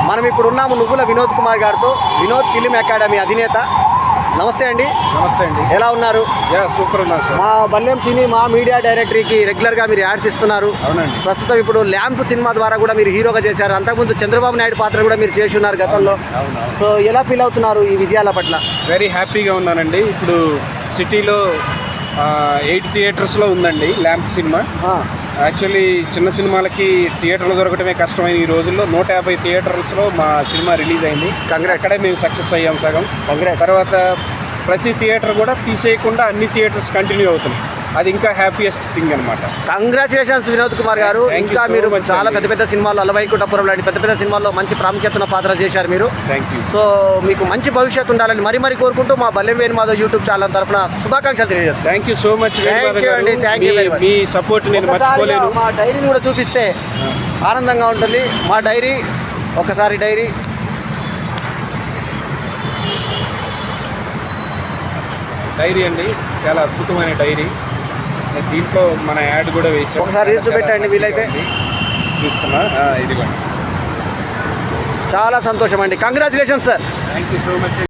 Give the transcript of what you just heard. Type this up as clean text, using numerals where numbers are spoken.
మనం ఇప్పుడు ఉన్నాము నువ్వుల వినోద్ కుమార్ గారితో, వినోద్ ఫిలిం అకాడమీ అధినేత. నమస్తే అండి. నమస్తే అండి. ఎలా ఉన్నారు? సూపర్ ఉన్నారు సార్. మా బల్యం సినిమా మీడియా డైరెక్టరీకి రెగ్యులర్గా మీరు యాడ్స్ ఇస్తున్నారు. అవునండి. ప్రస్తుతం ఇప్పుడు ల్యాంప్ సినిమా ద్వారా కూడా మీరు హీరోగా చేశారు. అంతకుముందు చంద్రబాబు నాయుడు పాత్ర కూడా మీరు చేసి ఉన్నారు గతంలో. సో ఎలా ఫీల్ అవుతున్నారు ఈ విజయాల పట్ల? వెరీ హ్యాపీగా ఉన్నానండి. ఇప్పుడు సిటీలో 8 థియేటర్స్లో ఉందండి ల్యాంప్ సినిమా. యాక్చువల్లీ చిన్న సినిమాలకి థియేటర్లు దొరకటమే కష్టమైన ఈ రోజుల్లో 150 థియేటర్స్లో మా సినిమా రిలీజ్ అయింది. అక్కడే మేము సక్సెస్ అయ్యాం సగం. తర్వాత ప్రతి థియేటర్ కూడా తీసేయకుండా అన్ని థియేటర్స్ కంటిన్యూ అవుతున్నాయి. అది ఇంకా హ్యాపీయెస్ట్ థింగ్ అనమాట. కంగ్రాచులేషన్స్ వినోద్ కుమార్ గారు. ఇంకా మీరు చాలా పెద్ద పెద్ద సినిమాల్లో, అలవైకుంఠపురం లాంటి పెద్ద పెద్ద సినిమాల్లో మంచి ప్రాముఖ్యతన పాత్ర చేశారు మీరు. Thank you. సో మీకు మంచి భవిష్యత్తు ఉండాలని మరీ కోరుకుంటూ మా బల్లెం వేణుమాధవ్ యూట్యూబ్ ఛానల్ తరఫున శుభాకాంక్షలు తెలియజేస్తాను. Thank you so much. Me support నేను మర్చిపోలేను. మా డైరీని కూడా చూపిస్తే ఆనందంగా ఉంటుంది. మా డైరీ ఒకసారి డైరీ అండి, చాలా అద్భుతమైన డైరీ. దీంట్లో మన యాడ్ కూడా వేసాం. ఒకసారి చూపెట్టండి వీలైతే. చూస్తున్నా, ఇదిగోండి. చాలా సంతోషం అండి. Congratulations sir. Thank you so much.